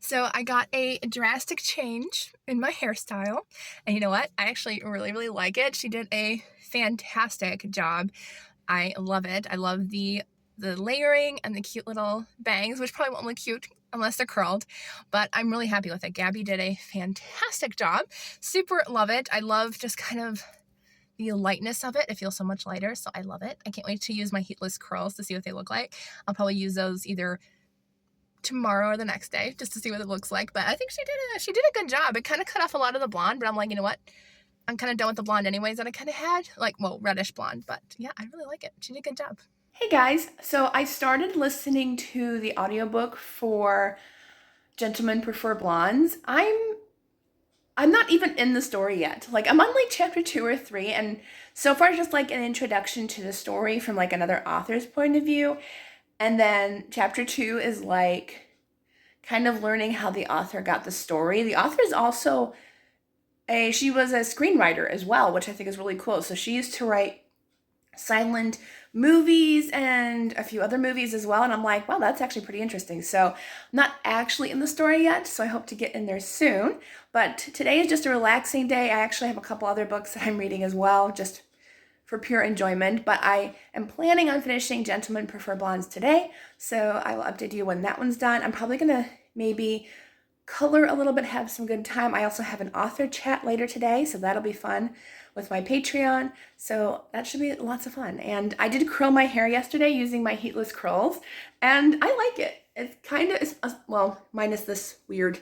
So I got a drastic change in my hairstyle, and you know what? I actually really, really like it. She did a fantastic job. I love it. I love the layering and the cute little bangs, which probably won't look cute unless they're curled, but I'm really happy with it. Gabby did a fantastic job. Super love it. I love just kind of the lightness of it. It feels so much lighter, so I love it. I can't wait to use my heatless curls to see what they look like. I'll probably use those either tomorrow or the next day just to see what it looks like. But I think she did a good job. It kind of cut off a lot of the blonde, but I'm like, you know what? I'm kind of done with the blonde anyways that I kind of had. Like, well, reddish blonde. But yeah, I really like it. She did a good job. Hey guys, so I started listening to the audiobook for Gentlemen Prefer Blondes. I'm not even in the story yet. Like I'm on like chapter 2 or 3 and so far it's just like an introduction to the story from like another author's point of view. And then chapter 2 is like kind of learning how the author got the story. The author is also she was a screenwriter as well, which I think is really cool. So she used to write silent movies and a few other movies as well. And I'm like, wow, that's actually pretty interesting. So I'm not actually in the story yet, so I hope to get in there soon. But today is just a relaxing day. I actually have a couple other books that I'm reading as well, just for pure enjoyment. But I am planning on finishing Gentlemen Prefer Blondes today, so I will update you when that one's done. I'm probably gonna maybe color a little bit, have some good time. I also have an author chat later today, so that'll be fun with my Patreon. So that should be lots of fun. And I did curl my hair yesterday using my heatless curls, and I like it. It kind of is, well, minus this weird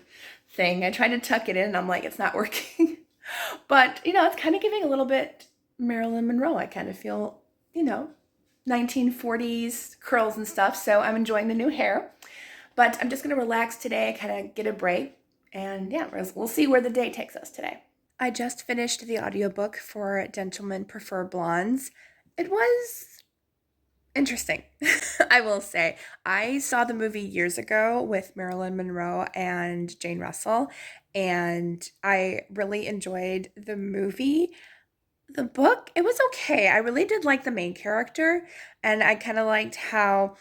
thing. I tried to tuck it in, and I'm like, it's not working. But, it's kind of giving a little bit Marilyn Monroe. I kind of feel, 1940s curls and stuff. So I'm enjoying the new hair. But I'm just going to relax today, kind of get a break. And yeah, we'll see where the day takes us today. I just finished the audiobook for Gentlemen Prefer Blondes. It was interesting, I will say. I saw the movie years ago with Marilyn Monroe and Jane Russell, and I really enjoyed the movie. The book, it was okay. I really did like the main character, and I kind of liked how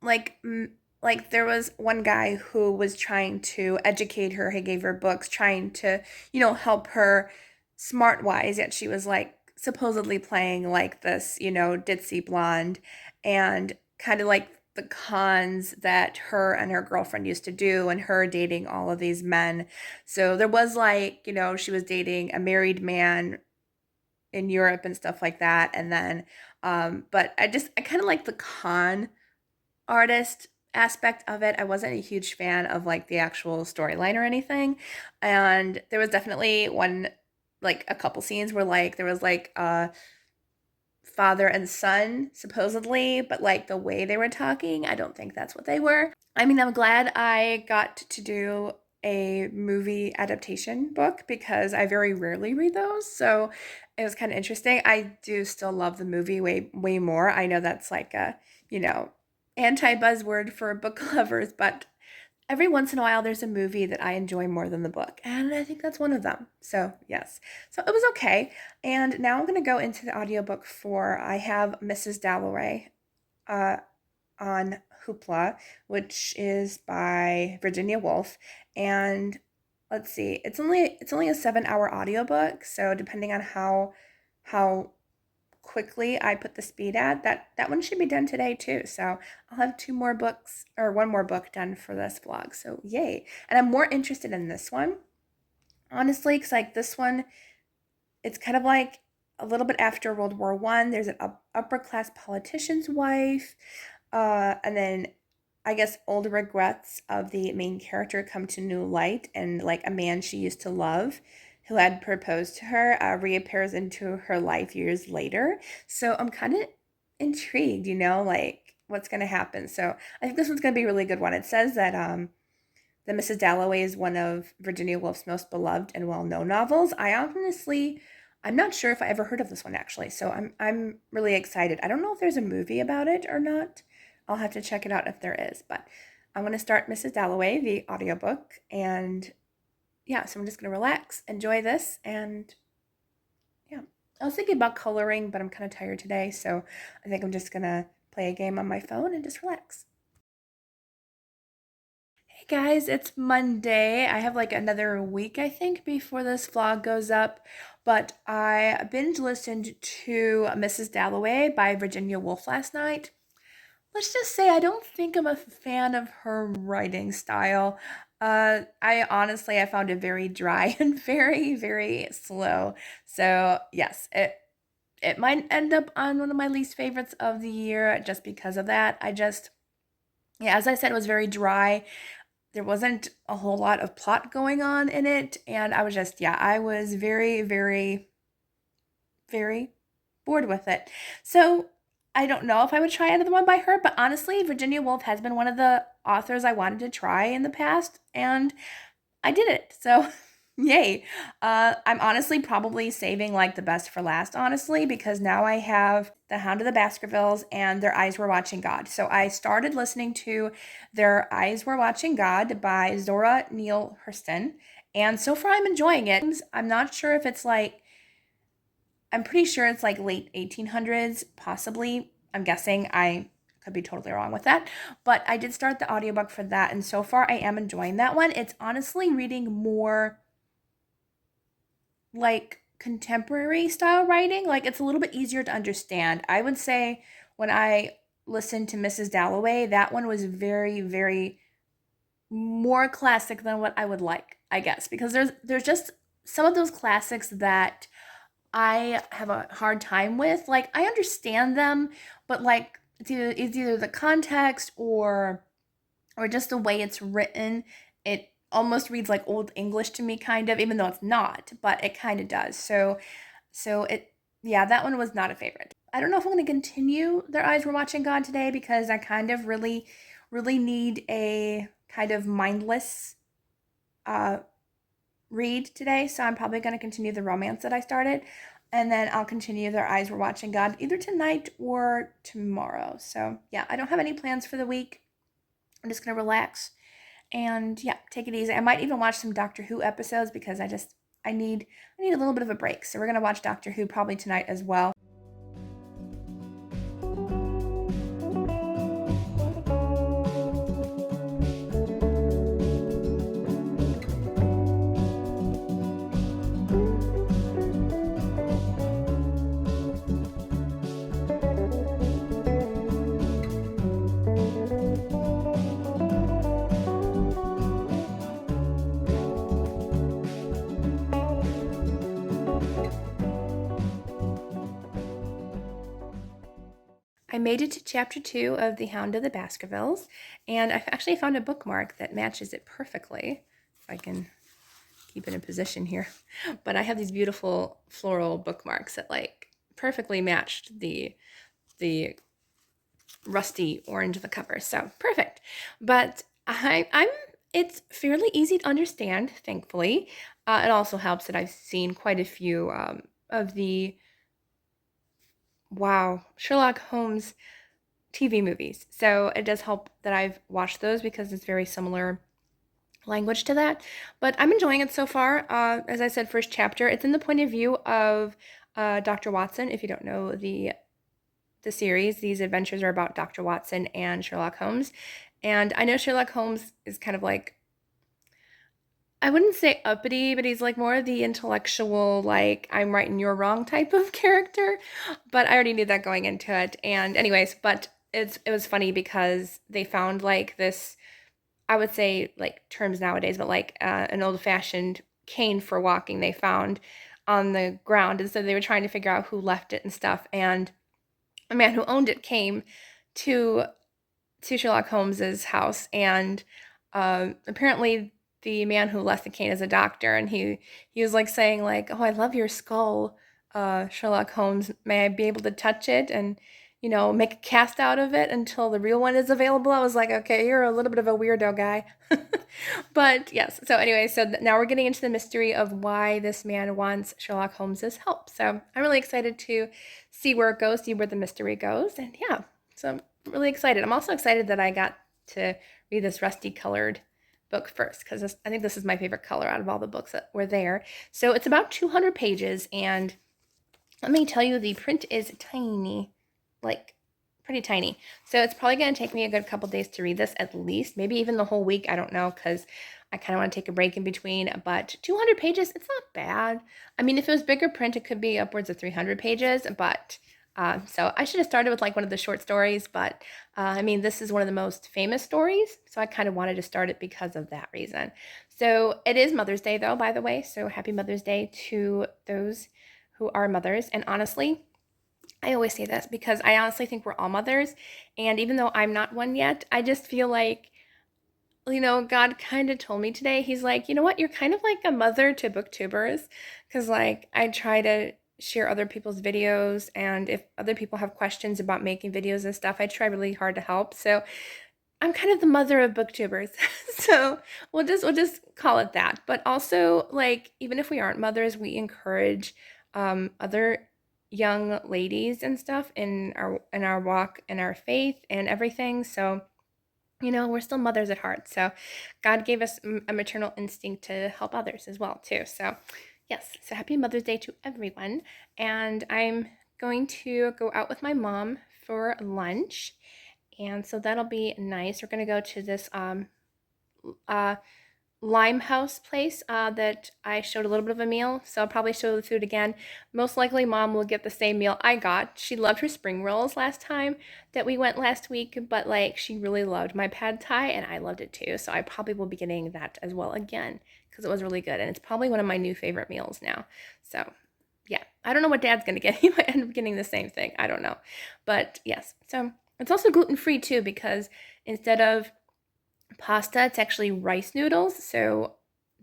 like like there was one guy who was trying to educate her. He gave her books trying to, help her smart wise, yet she was like supposedly playing like this, ditzy blonde, and kind of like the cons that her and her girlfriend used to do, and her dating all of these men. So there was like, she was dating a married man in Europe and stuff like that. And then but I kind of like the con artist aspect of it. I wasn't a huge fan of like the actual storyline or anything. And there was definitely like a couple scenes where like there was like father and son supposedly, but like the way they were talking, I don't think that's what they were. I mean, I'm glad I got to do a movie adaptation book because I very rarely read those. So it was kind of interesting. I do still love the movie way more. I know that's like a, you know, anti-buzzword for book lovers, but every once in a while there's a movie that I enjoy more than the book, and I think that's one of them. So, yes. So it was okay. And now I'm going to go into the audiobook for I have Mrs. Dalloway uh, on Hoopla, which is by Virginia Woolf. And let's see, it's only a 7-hour audiobook, so depending on how quickly I put the speed at, that one should be done today too. So I'll have two more books or one more book done for this vlog. So yay. And I'm more interested in this one, honestly, because like this one, it's kind of like a little bit after World War One. There's an upper class politician's wife, and then I guess old regrets of the main character come to new light, and like a man she used to love who had proposed to her reappears into her life years later. So I'm kind of intrigued, like what's going to happen. So I think this one's going to be a really good one. It says that the Mrs. Dalloway is one of Virginia Woolf's most beloved and well-known novels. I'm not sure if I ever heard of this one actually, so I'm really excited. I don't know if there's a movie about it or not. I'll have to check it out if there is, but I'm going to start Mrs. Dalloway, the audiobook, and yeah, so I'm just going to relax, enjoy this, and yeah. I was thinking about coloring, but I'm kind of tired today, so I think I'm just going to play a game on my phone and just relax. Hey Guys, it's Monday. I have like another week, I think, before this vlog goes up. But I binge listened to Mrs. Dalloway by Virginia Woolf last night. Let's just say I don't think I'm a fan of her writing style. I found it very dry and very, very slow. So yes, it might end up on one of my least favorites of the year just because of that. Yeah, as I said, it was very dry. There wasn't a whole lot of plot going on in it, and I was very, very, very bored with it. So I don't know if I would try another one by her, but honestly, Virginia Woolf has been one of the authors I wanted to try in the past, and I did it. So yay. I'm honestly probably saving like the best for last, honestly, because now I have The Hound of the Baskervilles and Their Eyes Were Watching God. So I started listening to Their Eyes Were Watching God by Zora Neale Hurston, and so far I'm enjoying it. I'm not sure if it's like, I'm pretty sure it's like late 1800s, possibly. I'm guessing. I could be totally wrong with that. But I did start the audiobook for that, and so far I am enjoying that one. It's honestly reading more like contemporary style writing. Like it's a little bit easier to understand. I would say when I listened to Mrs. Dalloway, that one was very, very more classic than what I would like, I guess, because there's just some of those classics that I have a hard time with. Like I understand them, but like it's either the context or just the way it's written. It almost reads like old English to me, kind of, even though it's not, but it kind of does. Yeah, that one was not a favorite. I don't know if I'm going to continue Their Eyes Were Watching God today because I kind of really, really need a kind of mindless uh, read today. So I'm probably going to continue the romance that I started. And then I'll continue Their Eyes Were Watching God either tonight or tomorrow. So yeah, I don't have any plans for the week. I'm just going to relax and yeah, take it easy. I might even watch some Doctor Who episodes because I need a little bit of a break. So we're going to watch Doctor Who probably tonight as well. I made it to chapter 2 of The Hound of the Baskervilles, and I've actually found a bookmark that matches it perfectly. If I can keep it in position here. But I have these beautiful floral bookmarks that like perfectly matched the rusty orange of the cover. So perfect. But it's fairly easy to understand, thankfully. It also helps that I've seen quite a few of the Sherlock Holmes TV movies. So it does help that I've watched those because it's very similar language to that. But I'm enjoying it so far. As I said, first chapter, it's in the point of view of Dr. Watson. If you don't know the series, these adventures are about Dr. Watson and Sherlock Holmes. And I know Sherlock Holmes is kind of like, I wouldn't say uppity, but he's like more the intellectual, like, I'm right and you're wrong type of character. But I already knew that going into it. And anyways, but it was funny because they found like this, I would say like terms nowadays, but like an old-fashioned cane for walking they found on the ground. And so they were trying to figure out who left it and stuff. And a man who owned it came to Sherlock Holmes's house, and apparently the man who left the cane is a doctor, and he was like saying like, "Oh, I love your skull, Sherlock Holmes. May I be able to touch it and make a cast out of it until the real one is available?" I was like, "Okay, you're a little bit of a weirdo guy." But yes, so anyway, now we're getting into the mystery of why this man wants Sherlock Holmes's help. So I'm really excited to see where it goes, see where the mystery goes, and yeah, so I'm really excited. I'm also excited that I got to read this rusty colored book first because I think this is my favorite color out of all the books that were there. So it's about 200 pages, and let me tell you, the print is tiny, like pretty tiny. So it's probably going to take me a good couple days to read this at least, maybe even the whole week. I don't know, because I kind of want to take a break in between, but 200 pages, it's not bad. I mean, if it was bigger print, it could be upwards of 300 pages, but so I should have started with like one of the short stories, but I mean, this is one of the most famous stories, so I kind of wanted to start it because of that reason. So it is Mother's Day though, by the way, so happy Mother's Day to those who are mothers. And honestly, I always say this because I honestly think we're all mothers. And even though I'm not one yet, I just feel like, God kind of told me today, he's like, you know what, you're kind of like a mother to booktubers. Because, like, I try to share other people's videos. And if other people have questions about making videos and stuff, I try really hard to help. So I'm kind of the mother of booktubers. So we'll just call it that. But also, like, even if we aren't mothers, we encourage other young ladies and stuff in our walk in our faith and everything. So, we're still mothers at heart. So God gave us a maternal instinct to help others as well, too. So yes, so happy Mother's Day to everyone. And I'm going to go out with my mom for lunch. And so that'll be nice. We're going to go to this uh, Limehouse place that I showed a little bit of a meal. So I'll probably show the food again. Most likely mom will get the same meal I got. She loved her spring rolls last time that we went last week, but like she really loved my pad thai and I loved it too. So I probably will be getting that as well again because it was really good. And it's probably one of my new favorite meals now. So yeah, I don't know what dad's going to get. He might end up getting the same thing. I don't know. But yes, so it's also gluten-free too because instead of pasta, it's actually rice noodles. So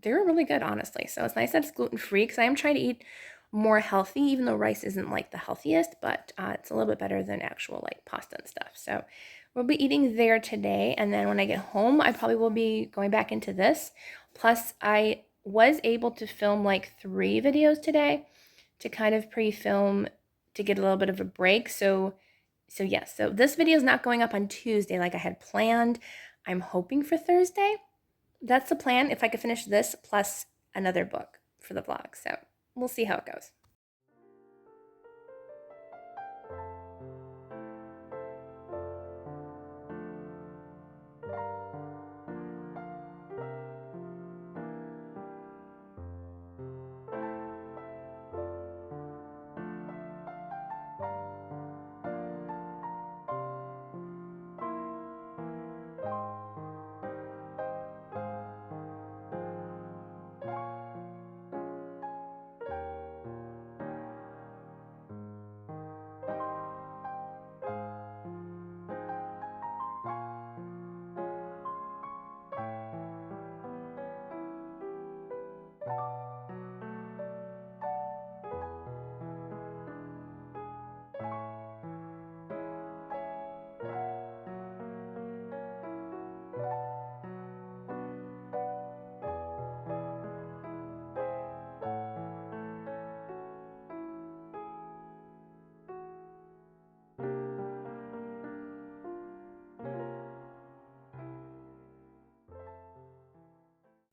they're really good, honestly. So it's nice that it's gluten-free because I am trying to eat more healthy, even though rice isn't like the healthiest, but it's a little bit better than actual like pasta and stuff. So we'll be eating there today. And then when I get home, I probably will be going back into this. Plus, I was able to film like 3 videos today to kind of pre-film to get a little bit of a break. So yes, so this video is not going up on Tuesday like I had planned. I'm hoping for Thursday. That's the plan if I could finish this plus another book for the vlog. So we'll see how it goes.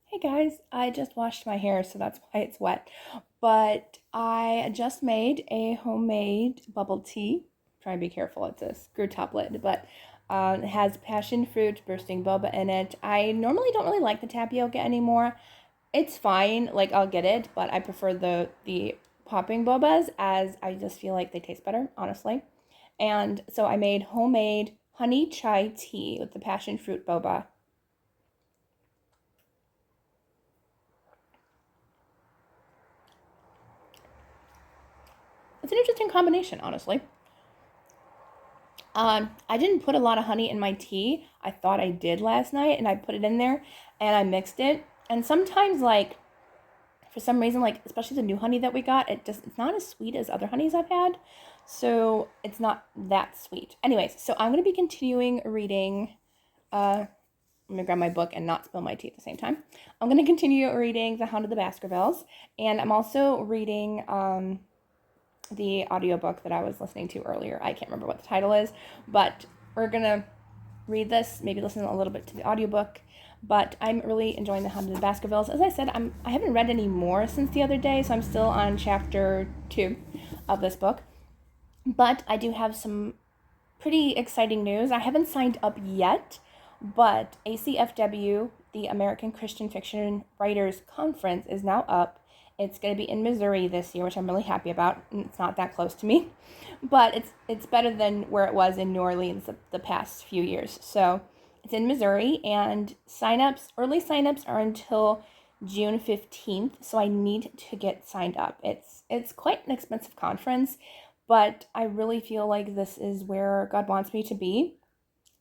Hey guys, I just washed my hair, so that's why it's wet. But I just made a homemade bubble tea. Try and be careful, it's a screw top lid, but it has passion fruit bursting boba in it. I normally don't really like the tapioca anymore. It's fine, like I'll get it, but I prefer the popping bobas as I just feel like they taste better, honestly. And so I made homemade honey chai tea with the passion fruit boba. It's an interesting combination, honestly. I didn't put a lot of honey in my tea. I thought I did last night, and I put it in there, and I mixed it. And sometimes, like, for some reason, like, especially the new honey that we got, it's not as sweet as other honeys I've had. So it's not that sweet. Anyways, so I'm going to be continuing reading. I'm going to grab my book and not spill my tea at the same time. I'm going to continue reading The Hound of the Baskervilles. And I'm also reading the audiobook that I was listening to earlier. I can't remember what the title is, but we're gonna read this, maybe listen a little bit to the audiobook. But I'm really enjoying The Hound of the Baskervilles. As I said, I haven't read any more since the other day, so I'm still on chapter 2 of this book. But I do have some pretty exciting news. I haven't signed up yet, but ACFW, the American Christian Fiction Writers Conference, is now up. It's going to be in Missouri this year, which I'm really happy about. It's not that close to me, but it's better than where it was in New Orleans the past few years. So it's in Missouri, and early signups are until June 15th, so I need to get signed up. It's quite an expensive conference, but I really feel like this is where God wants me to be.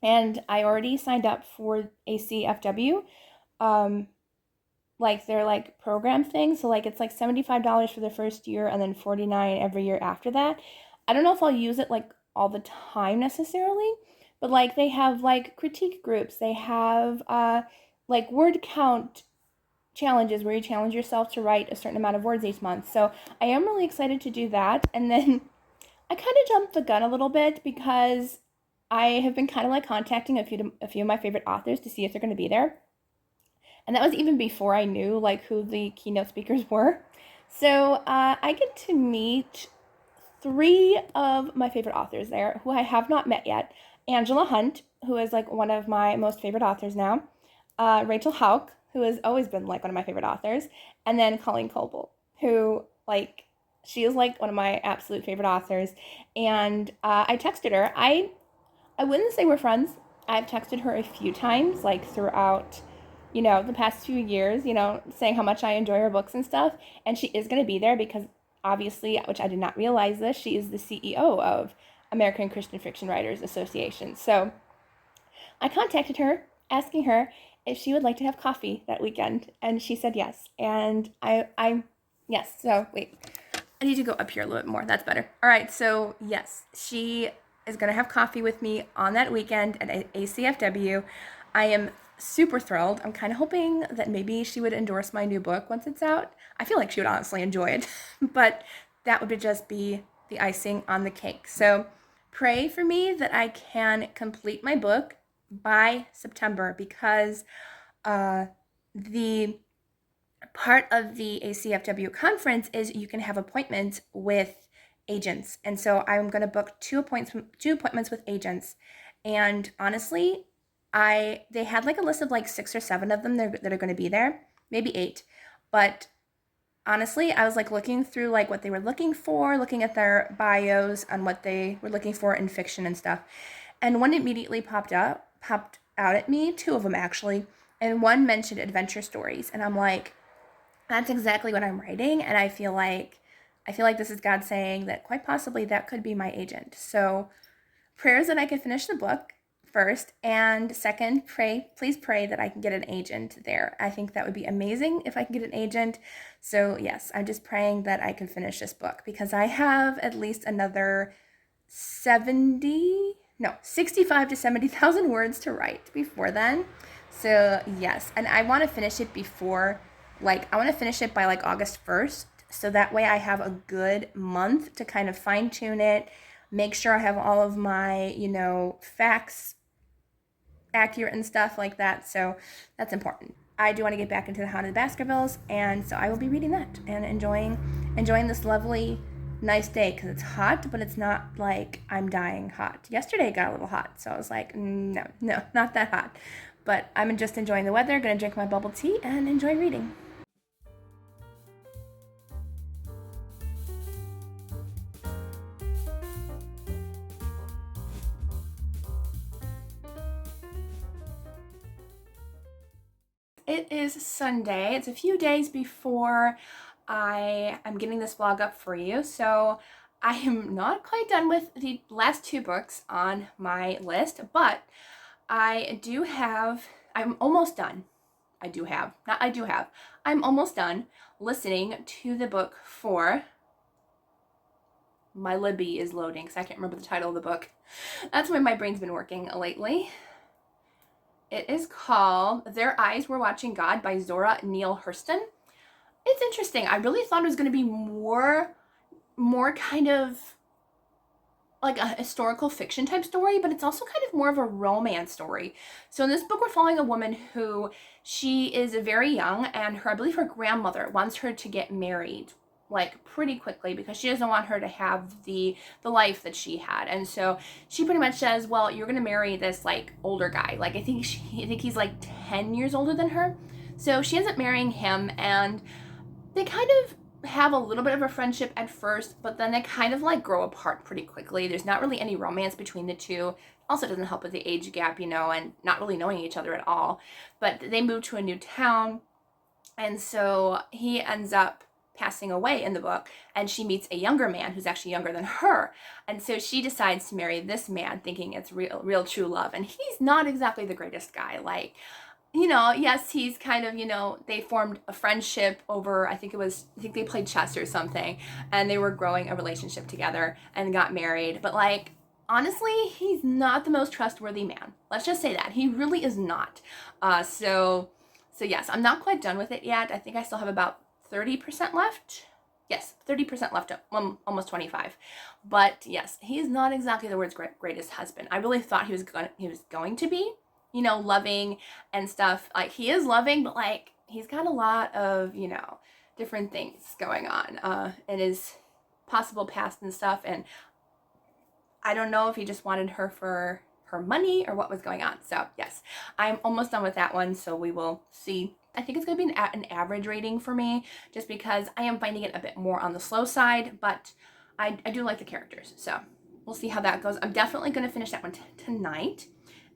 And I already signed up for ACFW, um, like their like program thing. So like it's like $75 for the first year and then $49 every year after that. I don't know if I'll use it like all the time necessarily, but like they have like critique groups. They have like word count challenges where you challenge yourself to write a certain amount of words each month. So I am really excited to do that. And then I kind of jumped the gun a little bit because I have been kind of like contacting a few of my favorite authors to see if they're going to be there. And that was even before I knew like who the keynote speakers were. So I get to meet three of my favorite authors there who I have not met yet. Angela Hunt, who is like one of my most favorite authors now. Rachel Hauk, who has always been like one of my favorite authors. And then Colleen Coble, who like she is like one of my absolute favorite authors. And I texted her. I wouldn't say we're friends. I've texted her a few times, like throughout, the past few years, saying how much I enjoy her books and stuff. And she is going to be there because obviously, which I did not realize this, she is the CEO of American Christian Fiction Writers Association. So I contacted her, asking her if she would like to have coffee that weekend, and she said yes. And yes. So wait, I need to go up here a little bit more. That's better. All right. So yes, she is gonna have coffee with me on that weekend at ACFW. I am super thrilled. I'm kind of hoping that maybe she would endorse my new book once it's out. I feel like she would honestly enjoy it, but that would just be the icing on the cake. So pray for me that I can complete my book by September because the part of the ACFW conference is you can have appointments with agents. And so I'm going to book two appointments with agents. And honestly, they had like a list of like 6 or 7 of them that are going to be there, maybe 8. But honestly, I was like looking through like what they were looking for, looking at their bios on what they were looking for in fiction and stuff. And one immediately popped out at me, 2 of them actually. And one mentioned adventure stories. And I'm like, that's exactly what I'm writing. And I feel like this is God saying that quite possibly that could be my agent. So prayers that I can finish the book first, and second, please pray that I can get an agent there. I think that would be amazing if I can get an agent. So yes, I'm just praying that I can finish this book because I have at least another 65 to 70,000 words to write before then. So yes, and I want to finish it I want to finish it by like August 1st. So that way I have a good month to kind of fine tune it, make sure I have all of my, facts accurate and stuff like that. So that's important. I do want to get back into the Haunted Baskervilles, and so I will be reading that and enjoying this lovely, nice day because it's hot, but it's not like I'm dying hot. Yesterday it got a little hot, so I was like, no, not that hot. But I'm just enjoying the weather, gonna drink my bubble tea and enjoy reading. It is Sunday. It's a few days before I'm getting this vlog up for you. So I am not quite done with the last 2 books on my list, but I'm almost done. I'm almost done listening to the book for, my Libby is loading because I can't remember the title of the book. That's when my brain's been working lately. It is called Their Eyes Were Watching God by Zora Neale Hurston. It's interesting. I really thought it was going to be more kind of like a historical fiction type story, but it's also kind of more of a romance story. So in this book, we're following a woman who she is very young, and I believe her grandmother wants her to get married like pretty quickly because she doesn't want her to have the life that she had. And so she pretty much says, well, you're gonna marry this like older guy. Like I think he's like 10 years older than her. So she ends up marrying him, and they kind of have a little bit of a friendship at first, but then they kind of like grow apart pretty quickly. There's not really any romance between the two. Also doesn't help with the age gap, you know, and not really knowing each other at all. But they move to a new town, and so he ends up passing away in the book, and she meets a younger man who's actually younger than her. And so she decides to marry this man thinking it's real true love. And he's not exactly the greatest guy. Like, you know, yes, he's kind of, you know, they formed a friendship over, I think they played chess or something, and they were growing a relationship together and got married. But like, honestly, he's not the most trustworthy man. Let's just say that. He really is not. So yes, I'm not quite done with it yet. I think I still have about 30% left. Yes, 30% left, almost 25. But yes, he's not exactly the world's greatest husband. I really thought he was going to be, you know, loving and stuff. Like he is loving, but like he's got a lot of, you know, different things going on in his possible past and stuff. And I don't know if he just wanted her for her money or what was going on. So yes, I'm almost done with that one. So we will see. I think it's going to be an average rating for me just because I am finding it a bit more on the slow side, but I do like the characters. So we'll see how that goes. I'm definitely going to finish that one tonight.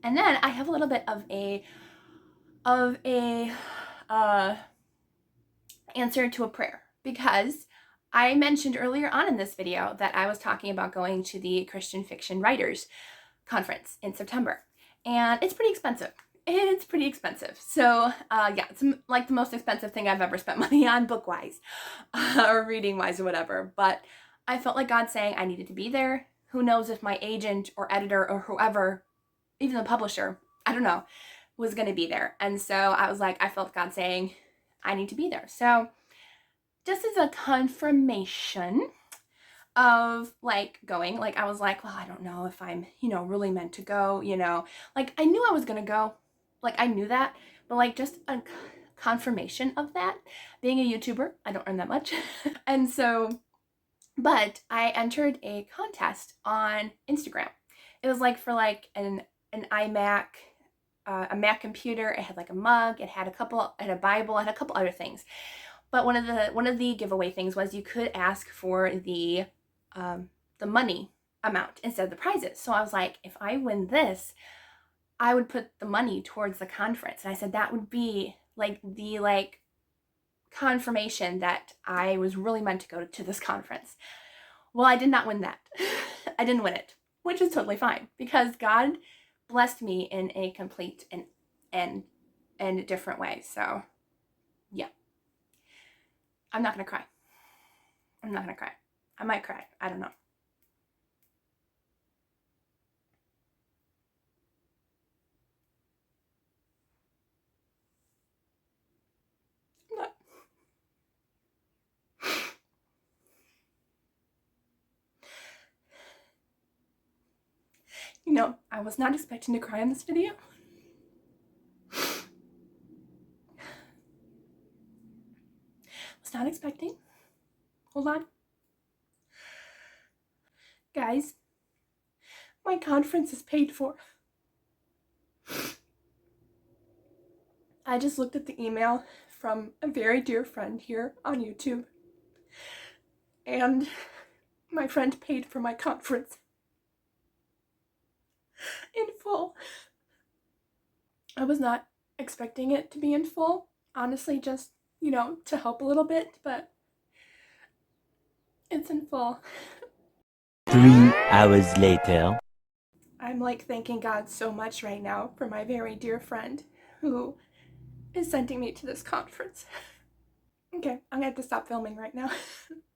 And then I have a little bit of a answer to a prayer, because I mentioned earlier on in this video that I was talking about going to the Christian Fiction Writers Conference in September, and it's pretty expensive. It's pretty expensive. So yeah, it's like the most expensive thing I've ever spent money on book-wise or reading-wise or whatever. But I felt like God saying I needed to be there. Who knows if my agent or editor or whoever, even the publisher, I don't know, was going to be there. And so I was like, I felt God saying I need to be there. So just as a confirmation of like going, like I was like, well, I don't know if I'm, you know, really meant to go, you know, like I knew I was going to go, like I knew that, but like just a confirmation of that. Being a YouTuber, I don't earn that much. And so, but I entered a contest on Instagram. It was like for like an iMac, a Mac computer. It had like a mug. It had a Bible, and a couple other things. But one of the giveaway things was you could ask for the money amount instead of the prizes. So I was like, if I win this, I would put the money towards the conference. And I said that would be like the confirmation that I was really meant to go to this conference. Well, I did not win that. I didn't win it, which is totally fine because God blessed me in a complete and different way. So yeah, I'm not gonna cry. I'm not gonna cry. I might cry. I don't know. I'm not. You know, I was not expecting to cry in this video. Was not expecting. Hold on. Guys, my conference is paid for. I just looked at the email from a very dear friend here on YouTube, and my friend paid for my conference in full. I was not expecting it to be in full. Honestly, just, you know, to help a little bit, but it's in full. 3 hours later. I'm like thanking God so much right now for my very dear friend who is sending me to this conference. Okay, I'm gonna have to stop filming right now,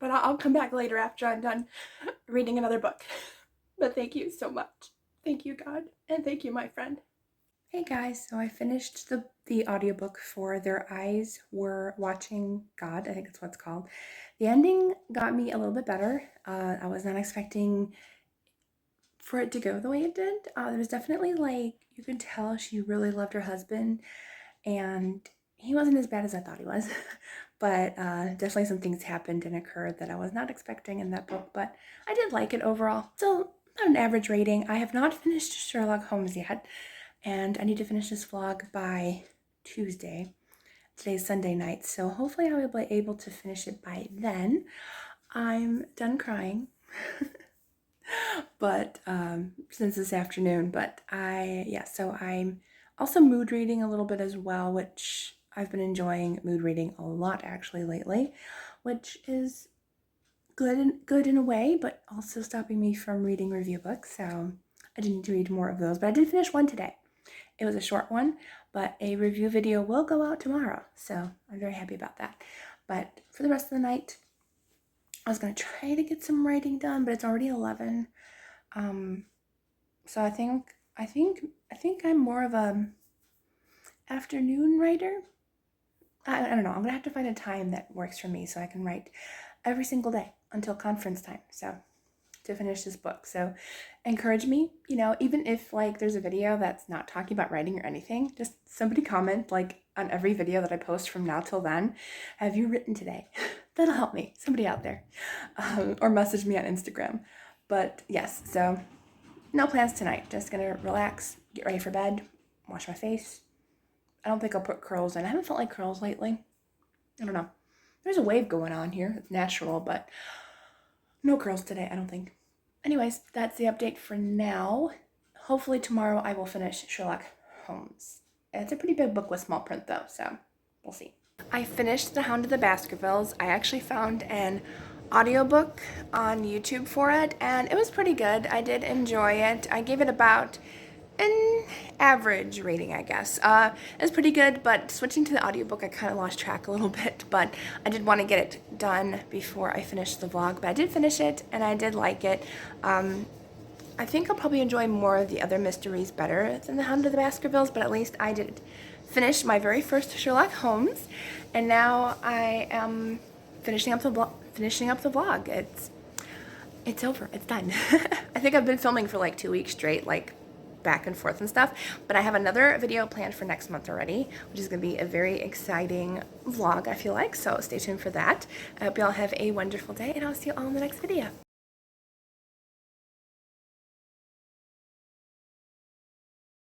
but I'll come back later after I'm done reading another book. But thank you so much. Thank you, God, and thank you, my friend. Hey guys, so I finished the audiobook for Their Eyes Were Watching God. I think that's what it's called. The ending got me a little bit better. I was not expecting for it to go the way it did. There was definitely like, you could tell she really loved her husband, and he wasn't as bad as I thought he was. but definitely some things happened and occurred that I was not expecting in that book, but I did like it overall. So about an average rating. I have not finished Sherlock Holmes yet, and I need to finish this vlog by Tuesday. Today's Sunday night, so hopefully I will be able to finish it by then. I'm done crying, but since this afternoon, but so I'm also mood reading a little bit as well, which I've been enjoying mood reading a lot actually lately, which is good in a way, but also stopping me from reading review books. So I did need to read more of those, but I did finish one today. It was a short one, but a review video will go out tomorrow, so I'm very happy about that. But for the rest of the night, I was gonna try to get some writing done, but it's already 11. So I think I'm more of a afternoon writer. I don't know. I'm gonna have to find a time that works for me so I can write every single day until conference time. So to finish this book. So encourage me, even if like there's a video that's not talking about writing or anything, just somebody comment like on every video that I post from now till then, have you written today? That'll help me, somebody out there. Or message me on Instagram. But yes, so no plans tonight. Just gonna relax, get ready for bed, wash my face. I don't think I'll put curls in. I haven't felt like curls lately. I don't know. There's a wave going on here. It's natural, but no curls today, I don't think. Anyways, that's the update for now. Hopefully tomorrow I will finish Sherlock Holmes. It's a pretty big book with small print though, so we'll see. I finished The Hound of the Baskervilles. I actually found an audiobook on YouTube for it, and it was pretty good. I did enjoy it. I gave it about an average rating, I guess. It was pretty good, but switching to the audiobook, I kind of lost track a little bit, but I did want to get it done before I finished the vlog, but I did finish it, and I did like it. I think I'll probably enjoy more of the other mysteries better than The Hound of the Baskervilles, but at least I did finish my very first Sherlock Holmes, and now I am finishing up the vlog. It's over. It's done. I think I've been filming for like 2 weeks straight, like back and forth and stuff, but I have another video planned for next month already, which is going to be a very exciting vlog, I feel like, so stay tuned for that. I hope you all have a wonderful day, and I'll see you all in the next video.